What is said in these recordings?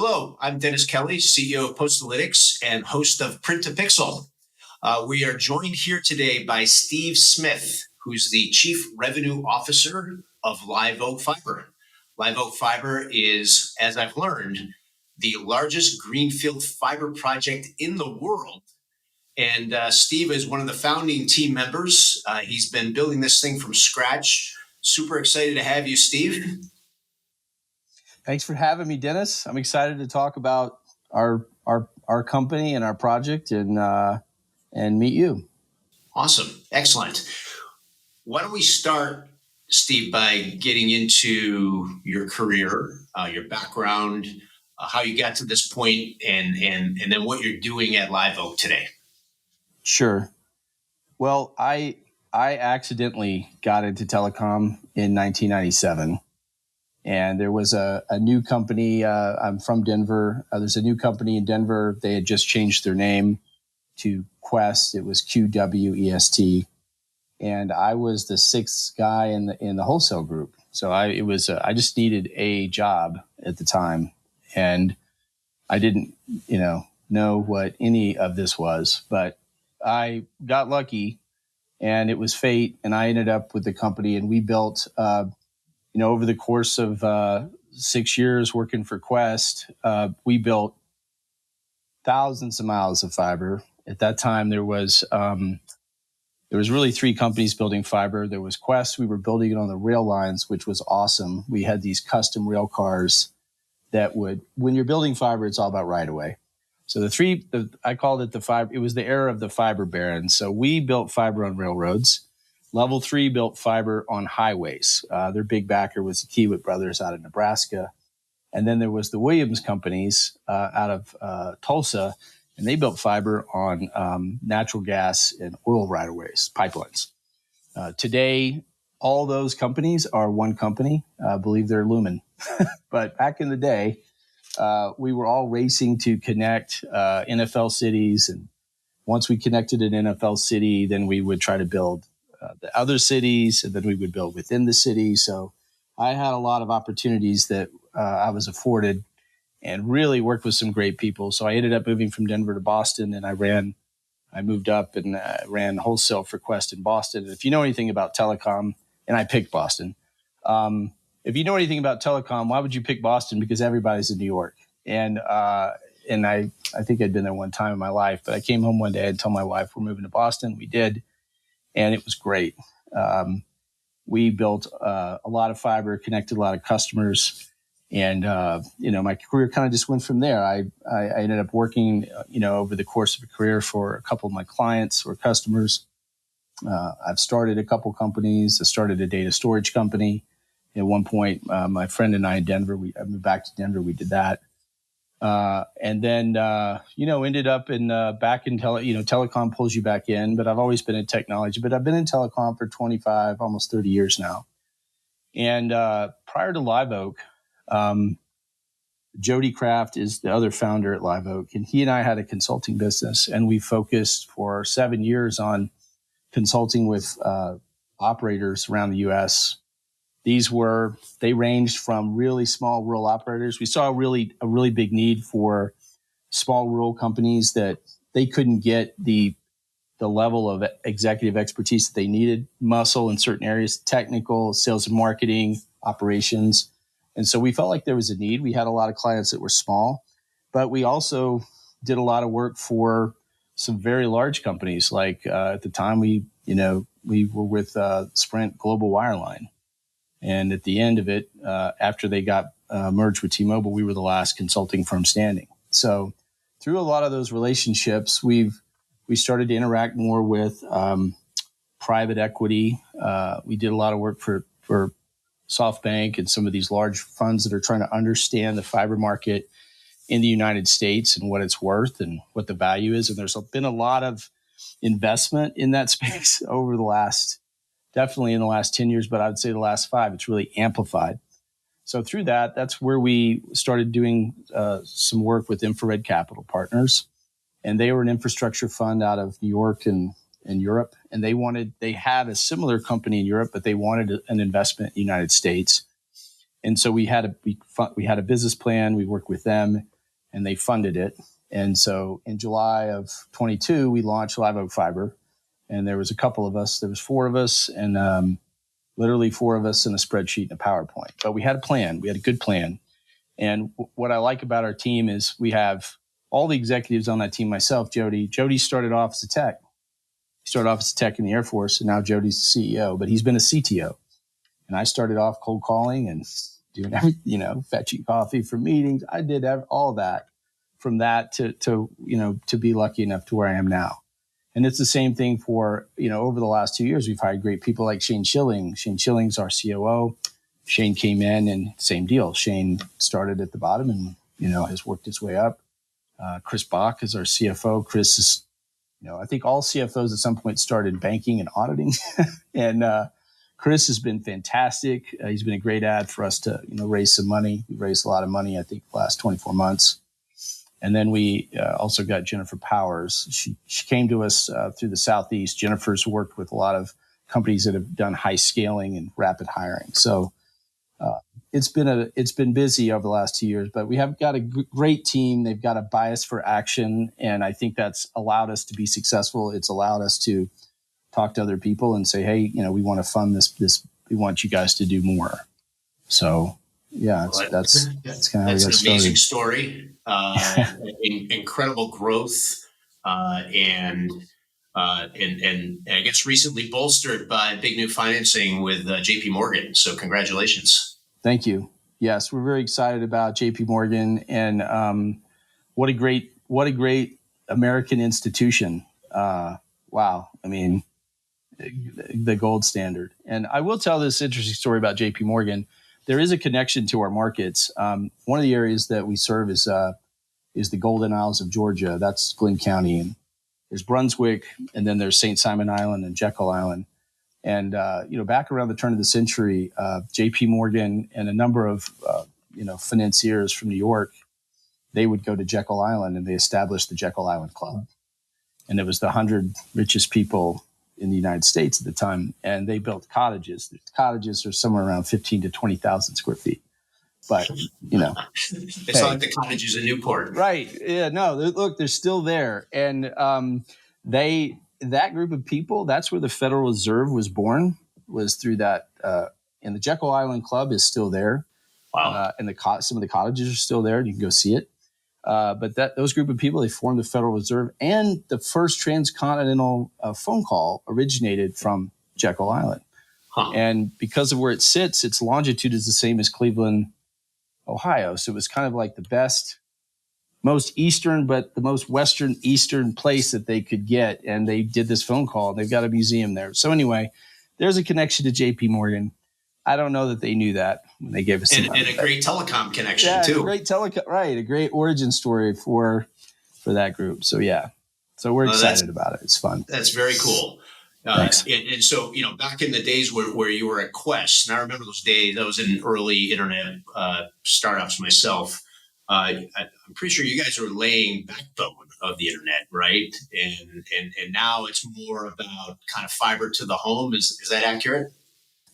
Hello, I'm Dennis Kelly, CEO of Postalytics and host of Print to Pixel. We are joined here today by Steve Smith, who's the Chief Revenue Officer of Live Oak Fiber. Live Oak Fiber is, as I've learned, the largest greenfield fiber project in the world. And Steve is one of the founding team members. He's been building this thing from scratch. Super excited to have you, Steve. Thanks for having me, Dennis. I'm excited to talk about our company and our project and meet you. Awesome. Excellent. Why don't we start, Steve, by getting into your career, your background, how you got to this point, and then what you're doing at Live Oak today. Sure. Well, I accidentally got into telecom in 1997. And there was a new company. I'm from Denver. There's a new company in Denver. They had just changed their name to Quest. It was QWEST. And I was the sixth guy in the wholesale group. So I just needed a job at the time, and I didn't know what any of this was, but I got lucky, and it was fate. And I ended up with the company, and we built. Over the course of 6 years working for Quest, we built thousands of miles of fiber. At that time, there was really three companies building fiber. There was Quest. We were building it on the rail lines, which was awesome. We had these custom rail cars that when you're building fiber, it's all about right away. So I called it the fiber. It was the era of the fiber barons. So we built fiber on railroads. Level 3 built fiber on highways. Their big backer was the Kiewit brothers out of Nebraska. And then there was the Williams companies out of Tulsa, and they built fiber on natural gas and oil right-of-ways, pipelines. Today, all those companies are one company. I believe they're Lumen. But back in the day, we were all racing to connect NFL cities. And once we connected an NFL city, then we would try to build the other cities, and then we would build within the city. So I had a lot of opportunities that I was afforded and really worked with some great people. So I ended up moving from Denver to Boston, and I moved up and ran wholesale for Quest in Boston. And if you know anything about telecom, and I picked Boston, if you know anything about telecom, why would you pick Boston? Because everybody's in New York. And I think I'd been there one time in my life, but I came home one day and told my wife we're moving to Boston. We did. And it was great. We built a lot of fiber, connected a lot of customers, and my career kind of just went from there. I ended up working, over the course of a career for a couple of my clients or customers. I've started a couple companies. I started a data storage company. At one point, my friend and I in Denver, I moved back to Denver. We did that. And then, ended up back in telecom pulls you back in, but I've always been in technology, but I've been in telecom for 25, almost 30 years now. And, prior to Live Oak, Jody Kraft is the other founder at Live Oak, and he and I had a consulting business, and we focused for 7 years on consulting with, operators around the U.S. They ranged from really small rural operators. We saw a really big need for small rural companies that they couldn't get the level of executive expertise that they needed, muscle in certain areas, technical, sales and marketing, operations. And so we felt like there was a need. We had a lot of clients that were small, but we also did a lot of work for some very large companies. Like at the time, we were with Sprint Global Wireline. And at the end of it, after they got merged with T-Mobile, we were the last consulting firm standing. So through a lot of those relationships, we started to interact more with private equity. We did a lot of work for SoftBank and some of these large funds that are trying to understand the fiber market in the United States and what it's worth and what the value is. And there's been a lot of investment in that space over definitely in the last 10 years, but I'd say the last 5, it's really amplified. So through that's where we started doing some work with Infrared Capital Partners. And they were an infrastructure fund out of New York and Europe. And they had a similar company in Europe, but they wanted an investment in the United States. And so we had a business plan. We worked with them, and they funded it. And so in July of 22, we launched Live Oak Fiber, and there was a couple of us. There was four of us, and literally four of us in a spreadsheet and a PowerPoint. But we had a plan. We had a good plan. And what I like about our team is we have all the executives on that team. Myself, Jody. Jody started off as a tech. He started off as a tech in the Air Force, and now Jody's the CEO. But he's been a CTO. And I started off cold calling and doing everything, fetching coffee for meetings. I did all that from that to be lucky enough to where I am now. And it's the same thing for, over the last 2 years, we've hired great people like Shane Schilling. Shane Schilling's our COO. Shane came in and same deal. Shane started at the bottom and, has worked his way up. Chris Bach is our CFO. Chris is, I think all CFOs at some point started banking and auditing. And, Chris has been fantastic. He's been a great ad for us to, raise some money. We raised a lot of money, I think, the last 24 months. And then we also got Jennifer Powers. She came to us through the Southeast. Jennifer's worked with a lot of companies that have done high scaling and rapid hiring. So it's been busy over the last 2 years, but we have got a great team. They've got a bias for action, and I think that's allowed us to be successful. It's allowed us to talk to other people and say, hey, we want to fund this. We want you guys to do more. So yeah, that's kind of how we got started. That's an amazing story. Incredible growth, and I guess recently bolstered by big new financing with JP Morgan. So congratulations. Thank you. Yes, we're very excited about JP Morgan, and what a great American institution. Wow. I mean, the gold standard. And I will tell this interesting story about JP Morgan. There is a connection to our markets. One of the areas that we serve is the Golden Isles of Georgia. That's Glynn County. And there's Brunswick, and then there's St. Simon Island and Jekyll Island. And, back around the turn of the century, JP Morgan and a number of, financiers from New York, they would go to Jekyll Island, and they established the Jekyll Island Club. And it was the 100 richest people in the United States at the time, and they built cottages. The cottages are somewhere around 15 to 20,000 square feet. But, it's like the cottages in Newport. Right. Yeah, no, look, they're still there. And that group of people, that's where the Federal Reserve was born, was through that. And the Jekyll Island Club is still there. Wow. And some of the cottages are still there. You can go see it. But those group of people, they formed the Federal Reserve, and the first transcontinental phone call originated from Jekyll Island. Huh. And because of where it sits, its longitude is the same as Cleveland, Ohio. So it was kind of like the best, most eastern, but the most western eastern place that they could get. And they did this phone call. They've got a museum there. So anyway, there's a connection to JP Morgan. I don't know that they knew that when they gave us and a great telecom connection too. A great origin story for that group. So yeah, so we're excited about it. It's fun. That's very cool. Thanks. And so, back in the days where you were at Quest, and I remember those days. I was in early internet startups myself. I'm pretty sure you guys are laying backbone of the internet, right? And now it's more about kind of fiber to the home. Is that accurate?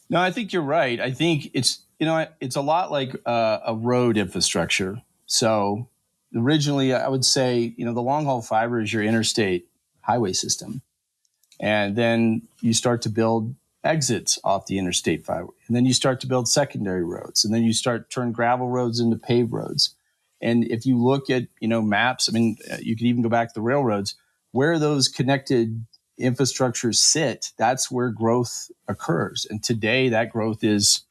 No, I think you're right. I think it's a lot like a road infrastructure. So originally, I would say the long haul fiber is your interstate highway system, and then you start to build exits off the interstate fiber, and then you start to build secondary roads, and then you start to turn gravel roads into paved roads. And if you look at maps, I mean, you could even go back to the railroads where those connected infrastructures sit, that's where growth occurs. And today that growth is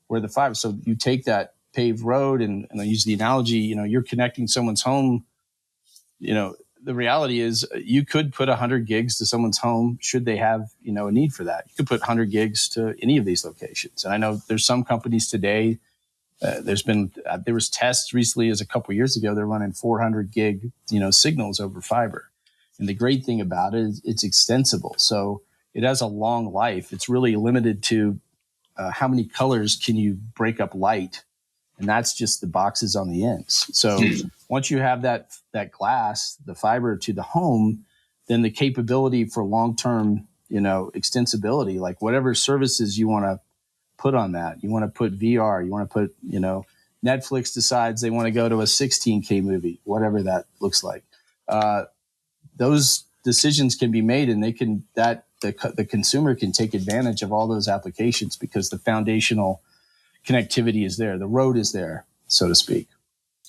where the fiber. So you take that paved road and I use the analogy, you're connecting someone's home. The reality is you could put 100 gigs to someone's home should they have, a need for that. You could put 100 gigs to any of these locations. And I know there's some companies today, there was tests recently as a couple of years ago, they're running 400 gig, signals over fiber. And the great thing about it is it's extensible. So it has a long life. It's really limited to how many colors can you break up light. And that's just the boxes on the ends. So once you have that glass, the fiber to the home, then the capability for long-term, extensibility, like whatever services you want to put on that. You want to put VR. You want to put, Netflix decides they want to go to a 16K movie, whatever that looks like. Those decisions can be made, and the consumer can take advantage of all those applications because the foundational connectivity is there. The road is there, so to speak.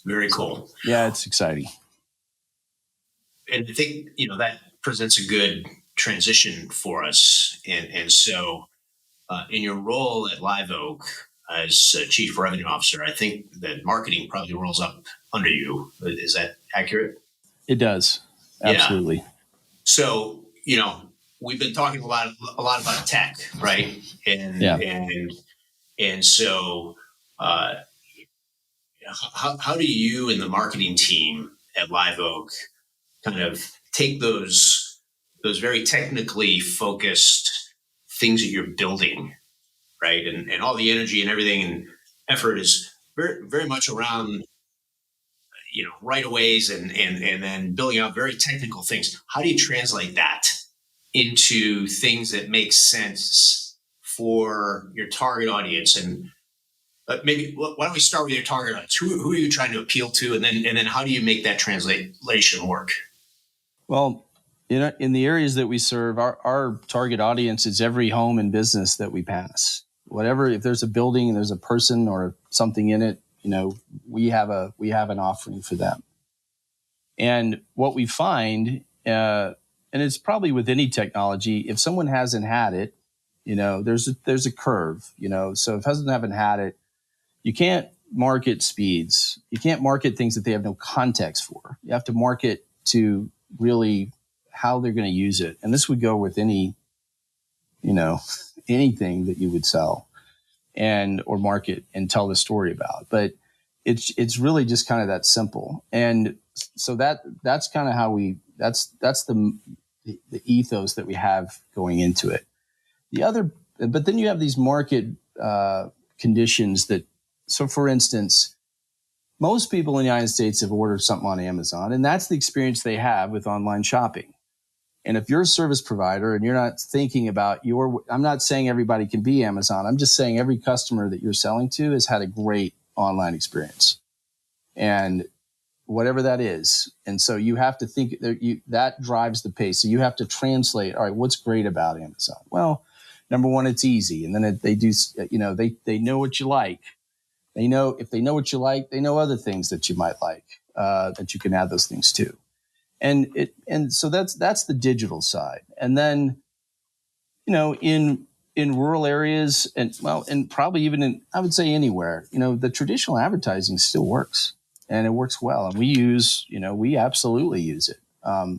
Very cool. Yeah, it's exciting. And I think, that presents a good transition for us. And so in your role at Live Oak as Chief Revenue Officer, I think that marketing probably rolls up under you. Is that accurate? It does. Absolutely. Yeah. So, we've been talking a lot about tech, right? And so how do you and the marketing team at Live Oak kind of take those very technically focused things that you're building, right? And all the energy and everything and effort is very, very much around, right of ways and then building out very technical things. How do you translate that into things that make sense for your target audience? And maybe why don't we start with your target audience? Who are you trying to appeal to, and then how do you make that translation work? Well, in the areas that we serve, our target audience is every home and business that we pass. Whatever, if there's a building and there's a person or something in it, we have an offering for them. And what we find, and it's probably with any technology, if someone hasn't had it, there's a curve. So if haven't had it, you can't market speeds. You can't market things that they have no context for. You have to market to really how they're going to use it. And this would go with any, anything that you would sell or market and tell the story about. But it's really just kind of that simple. And so that's kind of how that's the ethos that we have going into it. But then you have these market conditions that, so for instance, most people in the United States have ordered something on Amazon, and that's the experience they have with online shopping. And if you're a service provider and you're not thinking about I'm not saying everybody can be Amazon. I'm just saying every customer that you're selling to has had a great online experience, and whatever that is. And so you have to think that drives the pace. So you have to translate, all right, what's great about Amazon? Well, number one, it's easy. And then they do, they know what you like. If they know what you like, they know other things that you might like, that you can add those things to. And so that's the digital side. And then, in rural areas and probably even I would say anywhere, the traditional advertising still works, and it works well. And we absolutely use it.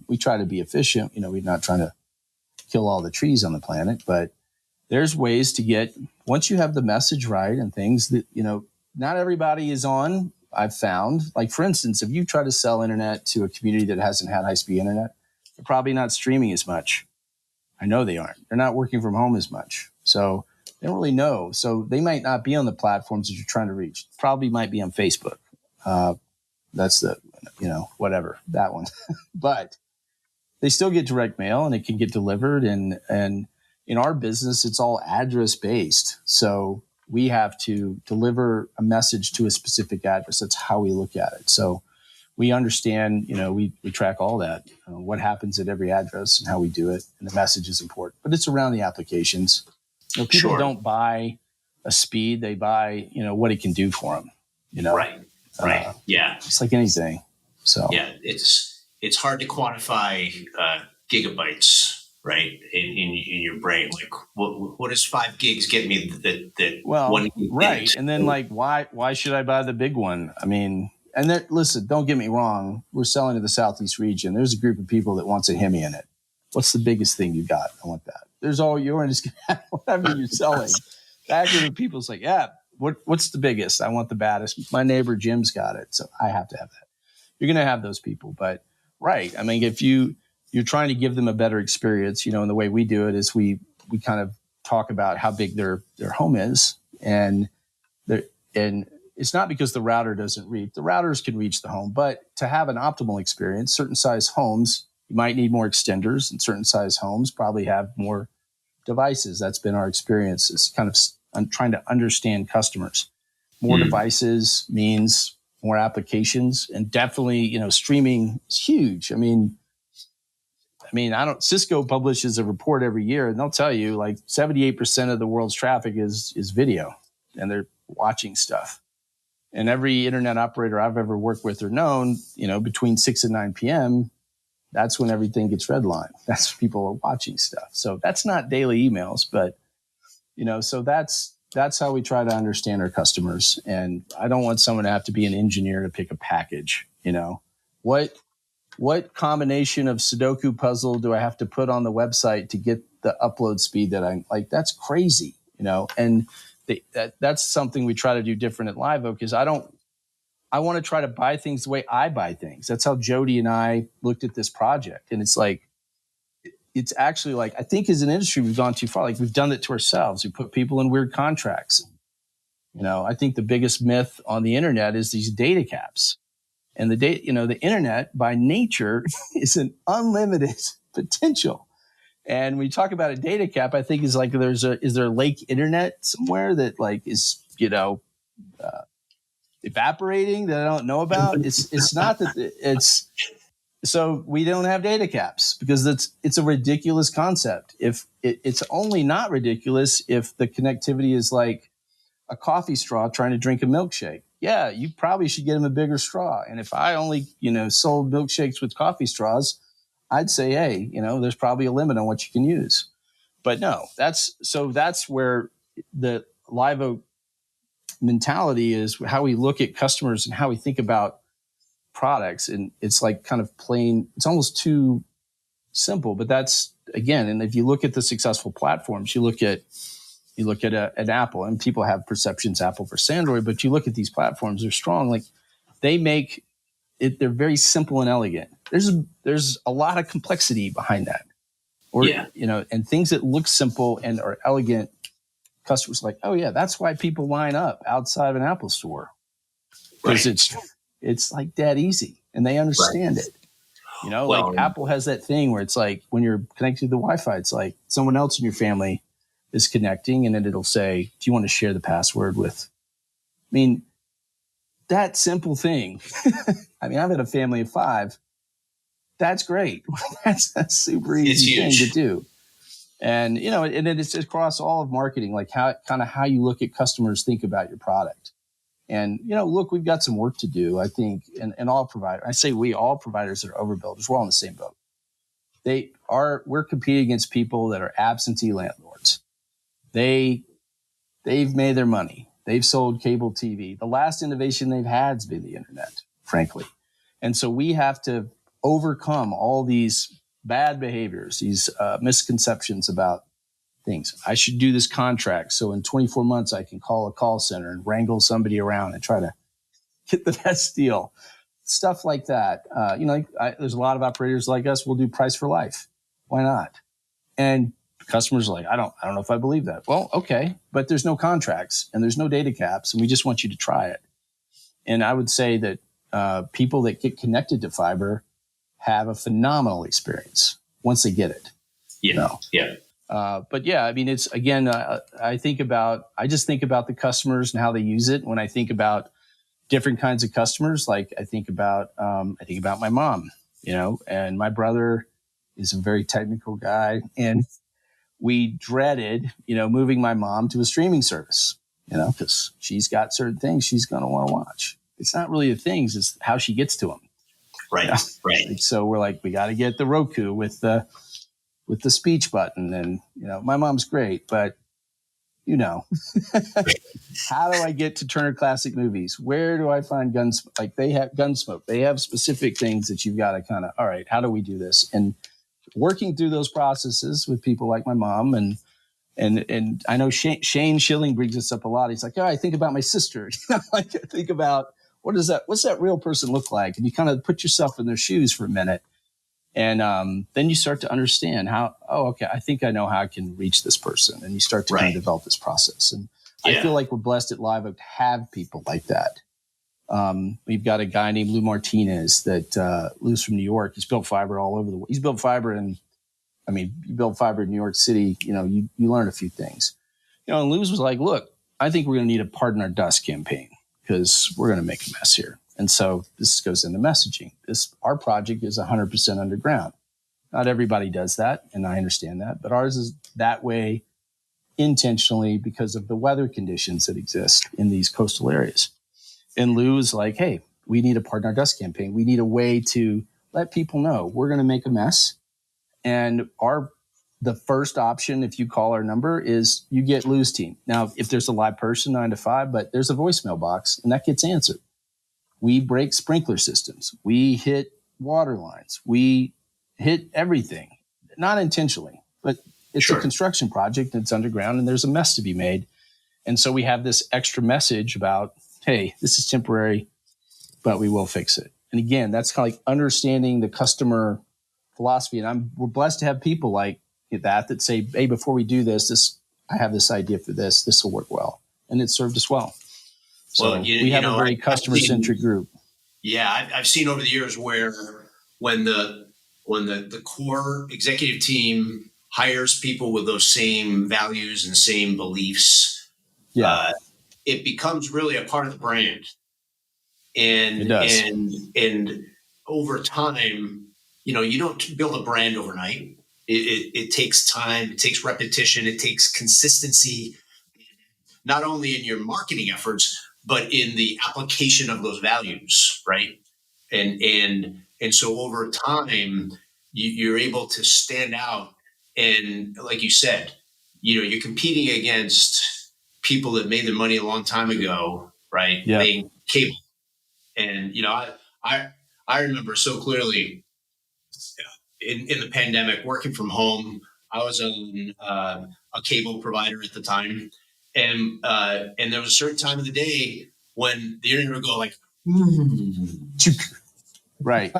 We try to be efficient. We're not trying to kill all the trees on the planet, but there's ways to get, once you have the message right and things that, not everybody is on. I've found, like, for instance, if you try to sell internet to a community that hasn't had high-speed internet, they're probably not streaming as much. I know they aren't. They're not working from home as much. So they don't really know. So they might not be on the platforms that you're trying to reach. Probably might be on Facebook. That's the, whatever, that one. But they still get direct mail and it can get delivered. And in our business, it's all address based. So we have to deliver a message to a specific address. That's how we look at it. So we understand, we track all that, what happens at every address and how we do it. And the message is important, but it's around the applications. People don't buy a speed. They buy, what it can do for them, Right. Yeah. It's like anything. So yeah, it's hard to quantify gigabytes, right? In your brain, like what does 5 gigs get me? That well, 1 gig right, didn't? and then like why should I buy the big one? I mean, and then listen, don't get me wrong. We're selling to the Southeast region. There's a group of people that wants a Hemi in it. What's the biggest thing you got? I want that. There's all you're just whatever you're selling. That group of people's like, yeah, what's the biggest? I want the baddest. My neighbor Jim's got it, so I have to have that. You're going to have those people, but right. I mean, if you're trying to give them a better experience, and the way we do it is we kind of talk about how big their home is, and it's not because the router doesn't reach. The routers can reach the home, but to have an optimal experience, certain size homes, you might need more extenders, and certain size homes probably have more devices. That's been our experience. It's kind of trying to understand customers. More devices means more applications, and definitely, streaming is huge. Cisco publishes a report every year, and they'll tell you like 78% of the world's traffic is video, and they're watching stuff. And every internet operator I've ever worked with or known, between 6 and 9 p.m., that's when everything gets redlined. That's when people are watching stuff. So that's not daily emails, but, so that's how we try to understand our customers. And I don't want someone to have to be an engineer to pick a package. What combination of Sudoku puzzle do I have to put on the website to get the upload speed that I'm like? That's crazy, and that's something we try to do different at Live Oak is I want to try to buy things the way I buy things. That's how Jody and I looked at this project. And it's like, it's actually like, I think as an industry, we've gone too far. Like we've done it to ourselves. We put people in weird contracts. I think the biggest myth on the internet is these data caps. And the internet by nature is an unlimited potential. And when you talk about a data cap, I think is like is there a lake internet somewhere that like is evaporating that I don't know about? It's not that it's so we don't have data caps because it's a ridiculous concept. If it's only not ridiculous if the connectivity is like a coffee straw trying to drink a milkshake. Yeah, you probably should get him a bigger straw. And if I only, sold milkshakes with coffee straws, I'd say, hey, there's probably a limit on what you can use. But no, that's where the Live Oak mentality is, how we look at customers and how we think about products. And it's like kind of plain, it's almost too simple, but that's again, and if you look at the successful platforms, you look at an Apple, and people have perceptions Apple versus Android, but you look at these platforms, they're strong. Like they make it, they're very simple and elegant. There's a lot of complexity behind that, and things that look simple and are elegant. Customers are like, oh yeah, that's why people line up outside of an Apple store because it's like that easy, and they understand it. Like Apple has that thing where it's like when you're connected to the Wi-Fi, it's like someone else in your family is connecting, and then it'll say, do you want to share the password with? That simple thing. I've had a family of 5. That's great. That's a super easy thing to do. And, and then it's across all of marketing, like how you look at customers think about your product. And, look, we've got some work to do, I think, and all providers. I say all providers that are overbuilders, we're all in the same boat. We're competing against people that are absentee landlords. They've made their money. They've sold cable TV. The last innovation they've had has been the internet, frankly. And so we have to overcome all these bad behaviors, these misconceptions about things. I should do this contract so in 24 months I can call a call center and wrangle somebody around and try to get the best deal. Stuff like that. There's a lot of operators like us will do price for life. Why not? And customers are like, I don't know if I believe that. Well, okay, but there's no contracts and there's no data caps, and we just want you to try it. And I would say that people that get connected to fiber have a phenomenal experience once they get it. But yeah, it's again, I just think about the customers and how they use it. When I think about different kinds of customers, like I think about my mom, and my brother is a very technical guy, and we dreaded, moving my mom to a streaming service, because she's got certain things she's going to want to watch. It's not really the things, it's how she gets to them. Right. So we're like, we got to get the Roku with the speech button. And, my mom's great, but how do I get to Turner Classic Movies? Where do I find Gunsmoke? Like they have Gunsmoke. They have specific things that you've got to kind of, all right, how do we do this? And working through those processes with people like my mom and I know Shane Schilling brings this up a lot. He's like, I think about my sister. I think about what's that real person look like? And you kind of put yourself in their shoes for a minute. And then you start to understand how, okay, I think I know how I can reach this person. And you start to kind of develop this process. And I feel like we're blessed at Live Oak to have people like that. We've got a guy named Lou Martinez that Lou's from New York. He's built fiber all over the world. He's built fiber you build fiber in New York City, you learn a few things. And Luz was like, look, I think we're going to need a Pardon Our Dust campaign because we're going to make a mess here. And so this goes into messaging. Our project is 100% underground. Not everybody does that, and I understand that, but ours is that way intentionally because of the weather conditions that exist in these coastal areas. And Lou was like, hey, we need a Pardon Our Dust campaign. We need a way to let people know we're going to make a mess. And the first option, if you call our number, is you get Lou's team. Now, if there's a live person 9 to 5, but there's a voicemail box and that gets answered. We break sprinkler systems. We hit water lines. We hit everything, not intentionally, but it's a construction project. It's underground and there's a mess to be made. And so we have this extra message about, hey, this is temporary, but we will fix it. And again, that's kind of like understanding the customer philosophy. And we're blessed to have people like that say, hey, before we do this, I have this idea for this. This will work well. And it served us well. So we have a very customer-centric group. Yeah, I've seen over the years where when the core executive team hires people with those same values and same beliefs, it becomes really a part of the brand. And it does. And over time, you don't build a brand overnight. It takes time, it takes repetition, it takes consistency, not only in your marketing efforts, but in the application of those values, right? And so over time, you're able to stand out. And like you said, you're competing against people that made their money a long time ago, right? Yeah. Laying cable. And, I remember so clearly in the pandemic, working from home. I was on a cable provider at the time. And there was a certain time of the day when the internet would go like, right.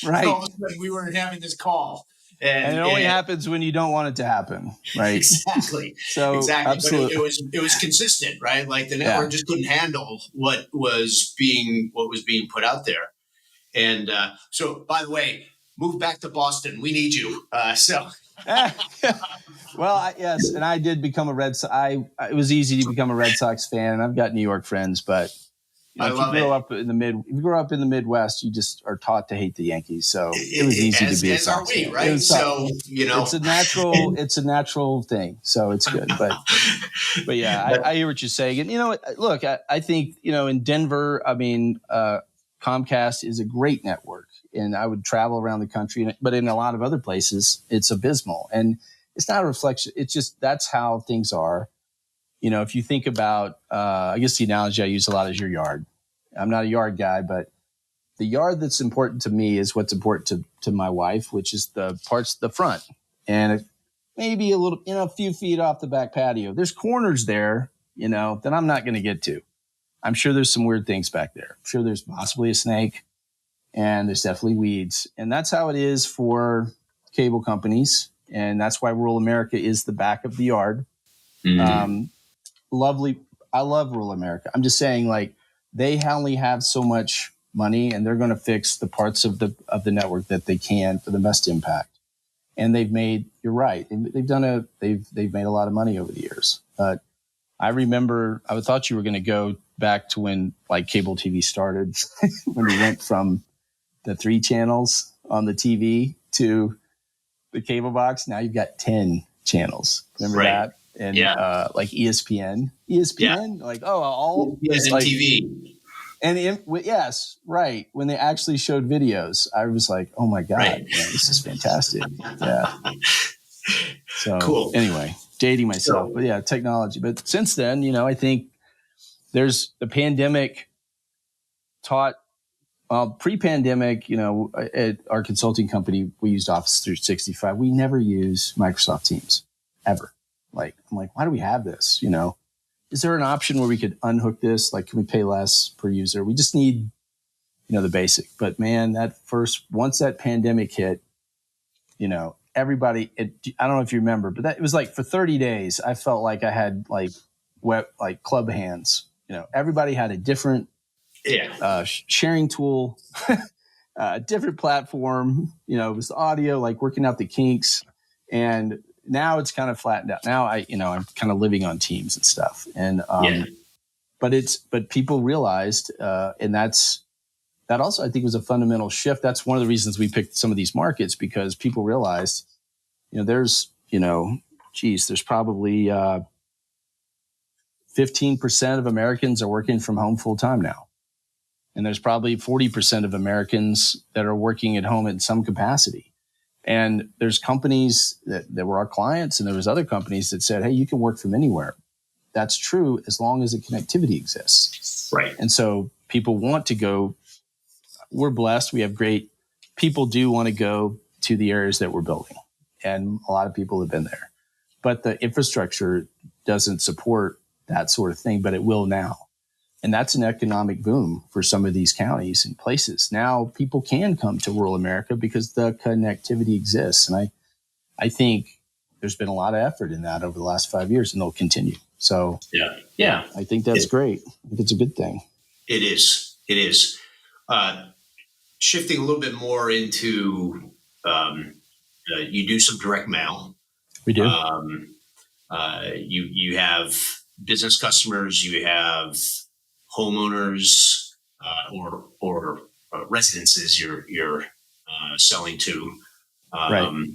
Right. All of a sudden we weren't having this call. And it only happens when you don't want it to happen, right? Exactly. So exactly. Absolutely. But it was consistent, right? Like the network just couldn't handle what was being put out there. And so, by the way, move back to Boston. We need you. Well, yes, and I did become a Red Sox. It was easy to become a Red Sox fan, and I've got New York friends, but if you grow up in the Midwest, you just are taught to hate the Yankees. So it was easy to be a Sox fan, right? So it's a natural thing. So it's good, but yeah, I hear what you're saying. And look, I think in Denver, Comcast is a great network, and I would travel around the country, but in a lot of other places, it's abysmal, and it's not a reflection. It's just that's how things are. If you think about, I guess the analogy I use a lot is your yard. I'm not a yard guy, but the yard that's important to me is what's important to my wife, which is the parts of the front and maybe a few feet off the back patio. There's corners there, that I'm not going to get to. I'm sure there's some weird things back there. I'm sure there's possibly a snake and there's definitely weeds. And that's how it is for cable companies. And that's why rural America is the back of the yard. Mm-hmm. Lovely. I love rural America. I'm just saying, like, they only have so much money, and they're going to fix the parts of the network that they can for the best impact. And you're right. They've made a lot of money over the years. But I remember, I thought you were going to go back to when like cable TV started, when we went from the 3 channels on the TV to the cable box. Now you've got 10 channels. Remember that? And like ESPN, like all ESPN like, TV. And yes, right. When they actually showed videos, I was like, "Oh my god, this is fantastic!" Yeah. So cool. Anyway, dating myself, but yeah, technology. But since then, I think there's the pandemic taught. Pre-pandemic, at our consulting company, we used Office 365. We never use Microsoft Teams ever. I'm like, why do we have this? Is there an option where we could unhook this? Like, can we pay less per user? We just need, the basic. But man, once that pandemic hit, everybody, I don't know if you remember, but it was like for 30 days, I felt like I had like club hands. Everybody had a different sharing tool, a different platform. It was the audio, like working out the kinks. And now it's kind of flattened out. Now I'm kind of living on Teams and stuff. And, Yeah. but people realized, and that also, I think, was a fundamental shift. That's one of the reasons we picked some of these markets, because people realized, there's probably 15% of Americans are working from home full time now. And there's probably 40% of Americans that are working at home in some capacity. And there's companies that were our clients, and there was other companies that said, hey, you can work from anywhere. That's true as long as the connectivity exists. Right. And so people want to go. We're blessed. We have great people do want to go to the areas that we're building. And a lot of people have been there. But the infrastructure doesn't support that sort of thing, but it will now. And that's an economic boom for some of these counties and places. Now people can come to rural America because the connectivity exists. And I think there's been a lot of effort in that over the last 5 years, and they'll continue. So yeah, I think that's great. I think it's a good thing. It is. Shifting a little bit more into, you do some direct mail. We do. You have business customers, you have homeowners, or residences you're selling to. Right.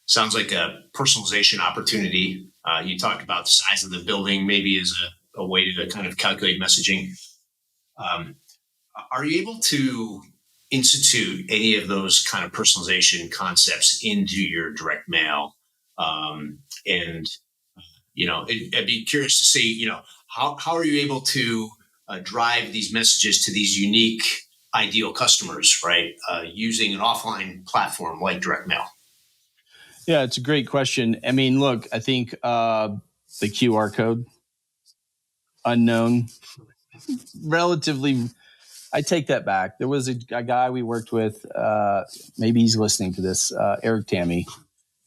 Sounds like a personalization opportunity. You talked about the size of the building, maybe as a way to kind of calculate messaging. Are you able to institute any of those kind of personalization concepts into your direct mail? And I'd be curious to see, how are you able to drive these messages to these unique ideal customers, right? Using an offline platform like direct mail. Yeah, it's a great question. I mean, look, I think the QR code, unknown, relatively. I take that back. There was a guy we worked with. Maybe he's listening to this. Eric Tammy.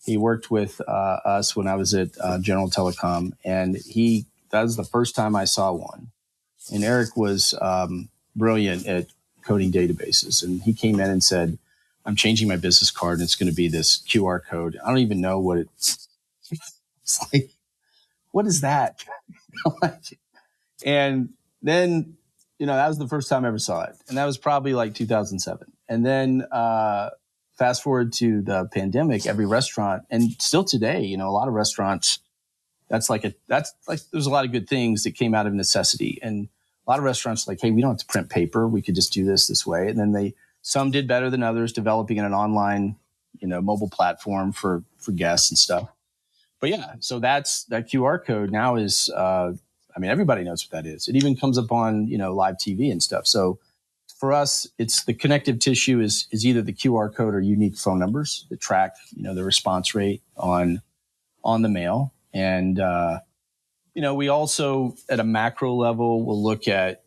He worked with us when I was at General Telecom, and that was the first time I saw one. And Eric was brilliant at coding databases, and he came in and said, I'm changing my business card, and it's going to be this QR code. I don't even know what it's like. What is that? And then, that was the first time I ever saw it. And that was probably like 2007. And then fast forward to the pandemic, every restaurant, and still today, a lot of restaurants, that's like there's a lot of good things that came out of necessity. And a lot of restaurants like, hey, we don't have to print paper. We could just do this way. And then some did better than others, developing an online, mobile platform for guests and stuff. But yeah, so that QR code now is, everybody knows what that is. It even comes up on, live TV and stuff. So for us, it's the connective tissue is either the QR code or unique phone numbers that track, the response rate on the mail. And, we also at a macro level will look at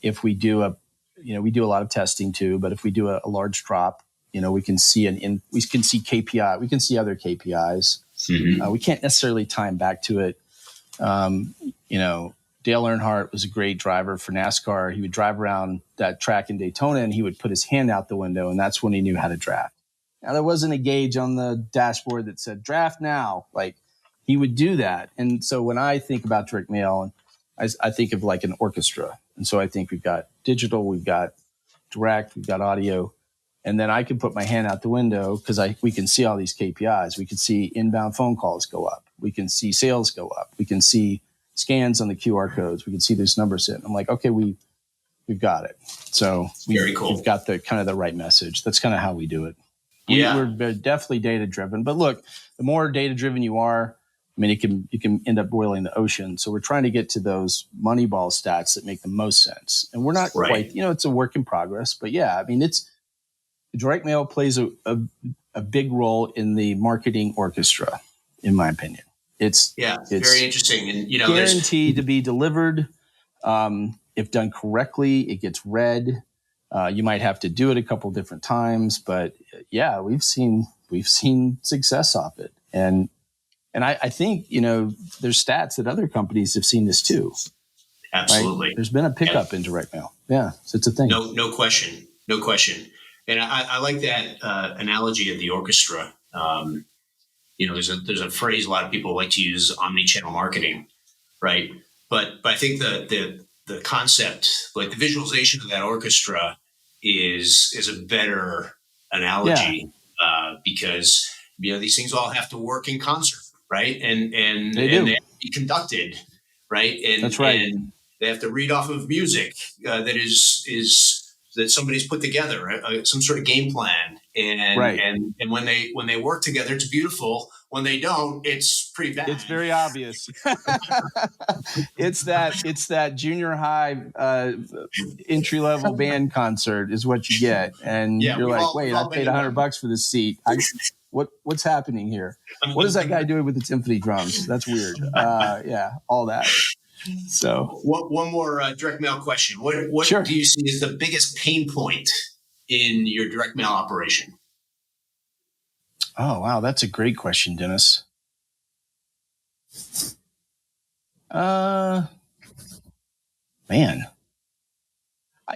if we do we do a lot of testing too, but if we do a large drop, we can see we can see KPI, we can see other KPIs. Mm-hmm. We can't necessarily tie them back to it. Dale Earnhardt was a great driver for NASCAR. He would drive around that track in Daytona and he would put his hand out the window, and that's when he knew how to draft. Now, there wasn't a gauge on the dashboard that said draft now. Like, he would do that. And so when I think about direct mail, I think of like an orchestra. And so I think we've got digital, we've got direct, we've got audio. And then I can put my hand out the window because we can see all these KPIs. We can see inbound phone calls go up. We can see sales go up. We can see scans on the QR codes. We can see those numbers hit. I'm like, okay, we've got it. So Very cool. We've got the kind of the right message. That's kind of how we do it. Yeah. We're definitely data driven. But look, the more data driven you are, you can end up boiling the ocean. So we're trying to get to those Moneyball stats that make the most sense. And we're not quite, it's a work in progress. But yeah, direct mail plays a big role in the marketing orchestra, in my opinion. It's very interesting, and guaranteed to be delivered. If done correctly, it gets read. You might have to do it a couple different times, but yeah, we've seen success off it, and I think there's stats that other companies have seen this too. Absolutely, right? There's been a pickup in direct mail. Yeah, so it's a thing. No question. And I like that analogy of the orchestra. there's a phrase a lot of people like to use, omni-channel marketing, right? But I think the concept, like the visualization of that orchestra, is a better Yeah, analogy, because these things all have to work in concert, right? they And they do. have to be conducted, right? That's right. And they have to read off of music that is that somebody's put together, some sort of game plan. And Right. when they work together, it's beautiful. When they don't, it's pretty It's bad. very obvious. It's that junior high entry level band concert is what you get, and Yeah, you're like, we've wait, I all been paid to them. $100 for this seat. What's happening here? What is that guy doing with the symphony drums? That's weird. Yeah, all that. So One more direct mail question. What do sure. you see as the biggest pain point in your direct mail operation? Oh wow, that's a great question, Dennis. Uh, man, I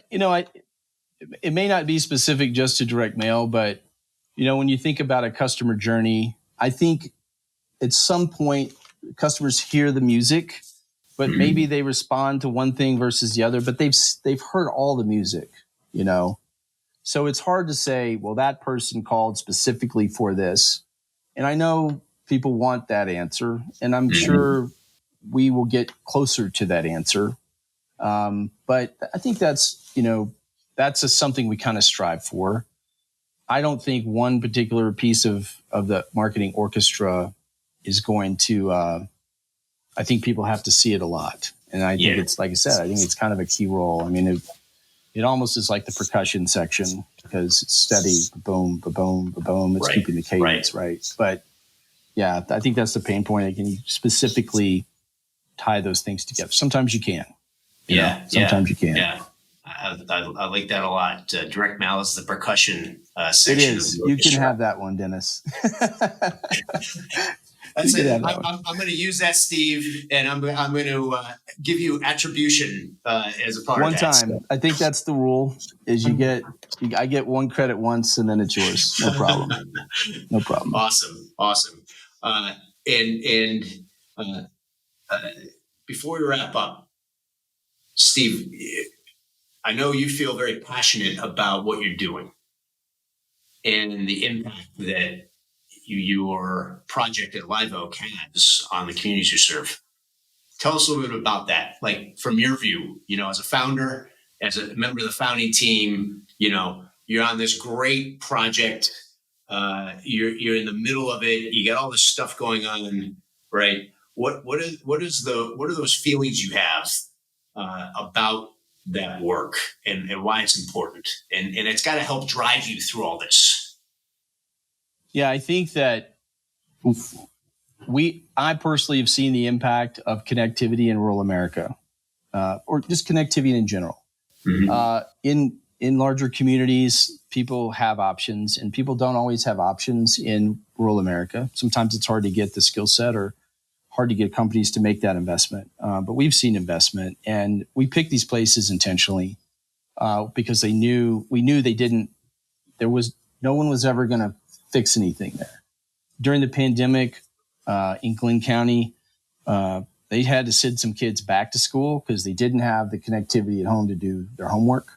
it may not be specific just to direct mail, but when you think about a customer journey, I think at some point customers hear the music, but maybe Mhm. they respond to one thing versus the other, but they've heard all the music, you know. So it's hard to say, well, that person called specifically for this. And I know people want that answer, and I'm Mhm. sure we will get closer to that answer. But I think that's something we kind of strive for. I don't think one particular piece of the marketing orchestra is going to. I think people have to see it a lot, and I think Yeah. it's like I said. I think it's kind of a key role. I mean, it almost is like the percussion section because it's steady, boom, boom, boom. It's Right. keeping the Right. cadence right. But yeah, I think that's the pain point. Like, can you specifically tie those things together? Sometimes you can. Yeah. Yeah. Sometimes you can. Yeah. I like that a lot. Direct mail is the percussion It section of the is. You can orchestra. have that one, Dennis. You That's can it. have that one. I'm going to use that, Steve, and I'm going to give you attribution as a part of One that. time, I think that's the rule. Is I get one credit once, and then it's yours. No problem. No problem. Awesome. Awesome. And uh, uh, before we wrap up, Steve, I know you feel very passionate about what you're doing and the impact that your project at Live Oak has on the communities you serve. Tell us a little bit about that, like from your view, as a founder, as a member of the founding team, you're on this great project. You're in the middle of it. You got all this stuff going on, right? What are those feelings you have about that work, and why it's important, and it's got to help drive you through all this. Yeah, I think that I personally have seen the impact of connectivity in rural America, or just connectivity in general. Mm-hmm. In larger communities, people have options, and people don't always have options in rural America. Sometimes it's hard to get the skill set or hard to get companies to make that investment. But we've seen investment, and we picked these places intentionally because we knew they didn't. No one was ever going to fix anything there. During the pandemic in Glenn County, they had to send some kids back to school because they didn't have the connectivity at home to do their homework.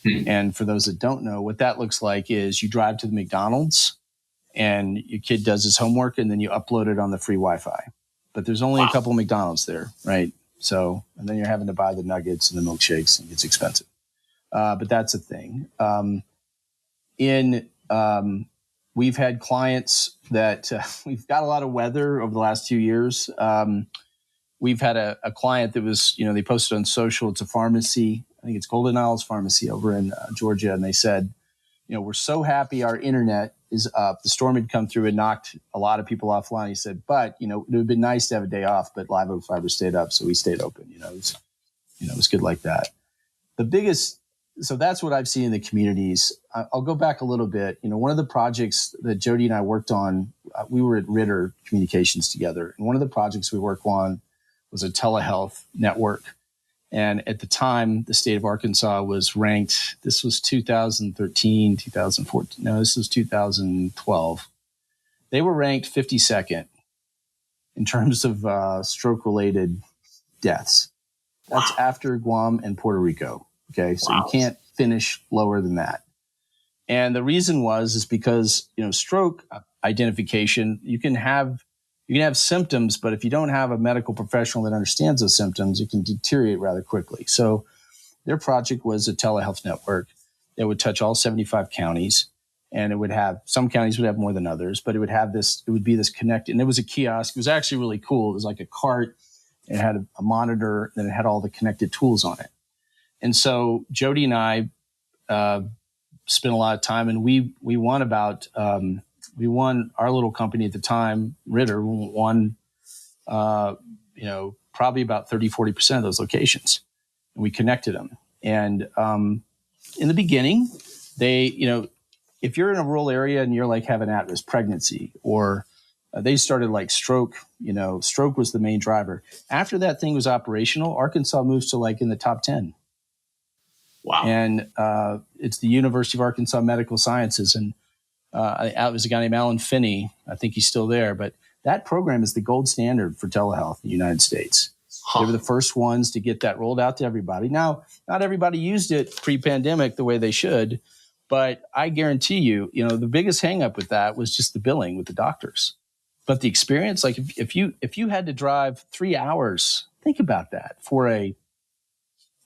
Mm-hmm. And for those that don't know, what that looks like is you drive to the McDonald's and your kid does his homework and then you upload it on the free Wi-Fi. But there's only a Wow. couple of McDonald's there, right? So, and then you're having to buy the nuggets and the milkshakes, and it's expensive. But that's a thing. We've had clients that we've got a lot of weather over the last 2 years. We've had a client that was, they posted on social. It's a pharmacy. I think it's Golden Isles Pharmacy over in Georgia. And they said, we're so happy our internet is up. The storm had come through and knocked a lot of people offline. He said, but, it would have been nice to have a day off, but Live Oak Fiber stayed up. So we stayed open. It was good like that. So that's what I've seen in the communities. I'll go back a little bit. One of the projects that Jody and I worked on, we were at Ritter Communications together. And one of the projects we worked on was a telehealth network. And at the time, the state of Arkansas was ranked, this was 2013, 2014. No, this was 2012. They were ranked 52nd in terms of stroke-related deaths. That's after Guam and Puerto Rico. Okay, so you can't finish lower than that. And the reason is because, stroke identification, you can have symptoms, but if you don't have a medical professional that understands those symptoms, it can deteriorate rather quickly. So their project was a telehealth network that would touch all 75 counties, and it would have, some counties would have more than others, but it would be this connected, and it was a kiosk. It was actually really cool. It was like a cart. It had a monitor, and it had all the connected tools on it. And so Jody and I spent a lot of time, and we won our little company at the time, Ritter, won, probably about 30-40% of those locations. And we connected them. And in the beginning, they, if you're in a rural area and you're like having at-risk pregnancy, or they started like stroke, stroke was the main driver. After that thing was operational, Arkansas moves to like in the top 10. Wow. And it's the University of Arkansas Medical Sciences. And it was a guy named Alan Finney. I think he's still there. But that program is the gold standard for telehealth in the United States. They were the first ones to get that rolled out to everybody. Now, not everybody used it pre-pandemic the way they should. But I guarantee you, the biggest hang up with that was just the billing with the doctors. But the experience, like if you had to drive 3 hours, think about that for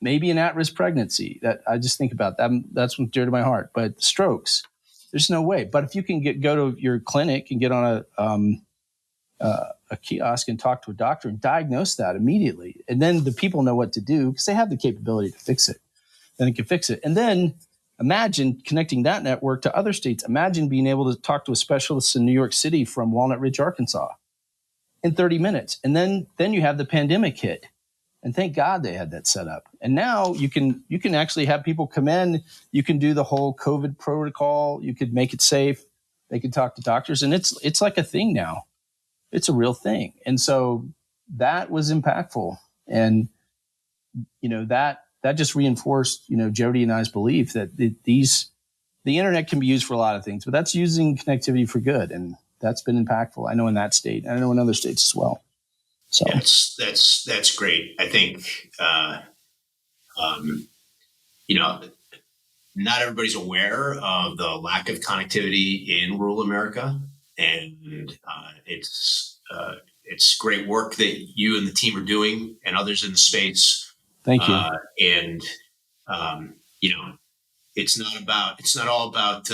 maybe an at-risk pregnancy. That I just think about that. That's what's dear to my heart. But strokes, there's no way. But if you can go to your clinic and get on a kiosk and talk to a doctor and diagnose that immediately, and then the people know what to do because they have the capability to fix it, then it can fix it. And then imagine connecting that network to other states. Imagine being able to talk to a specialist in New York City from Walnut Ridge, Arkansas in 30 minutes. And then you have the pandemic hit. And thank God they had that set up. And now you can actually have people come in. You can do the whole COVID protocol. You could make it safe. They can talk to doctors. And it's like a thing now. It's a real thing. And so that was impactful. And, that just reinforced, Jody and I's belief that the internet can be used for a lot of things, but that's using connectivity for good. And that's been impactful. I know in that state, and I know in other states as well. So that's great. I think, not everybody's aware of the lack of connectivity in rural America. And it's great work that you and the team are doing and others in the space. Thank you. It's not all about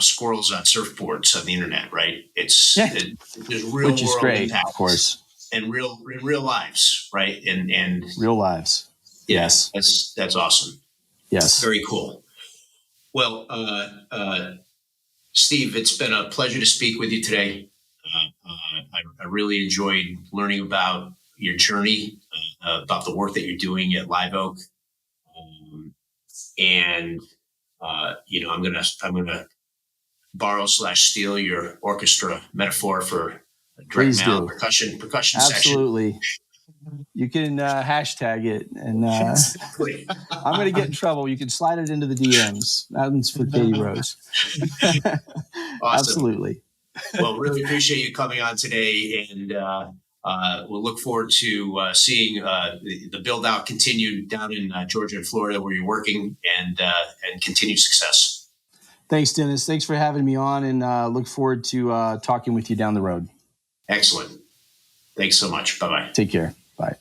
squirrels on surfboards on the internet, right? There's real which is world great, impacts, of course, and real lives, right? And real lives. Yes, that's awesome. Yes, very cool. Well, Steve, it's been a pleasure to speak with you today. I really enjoyed learning about your journey, about the work that you're doing at Live Oak. I'm gonna borrow / steal your orchestra metaphor for direct mail percussion Absolutely. section. You can hashtag it, and I'm going to get in trouble. You can slide it into the DMs. That one's for Katie Rose. Awesome. Absolutely. Well, really appreciate you coming on today, and we'll look forward to seeing the build out continue down in Georgia and Florida where you're working, and continued success. Thanks, Dennis. Thanks for having me on, and look forward to talking with you down the road. Excellent. Thanks so much. Bye-bye. Take care. Bye.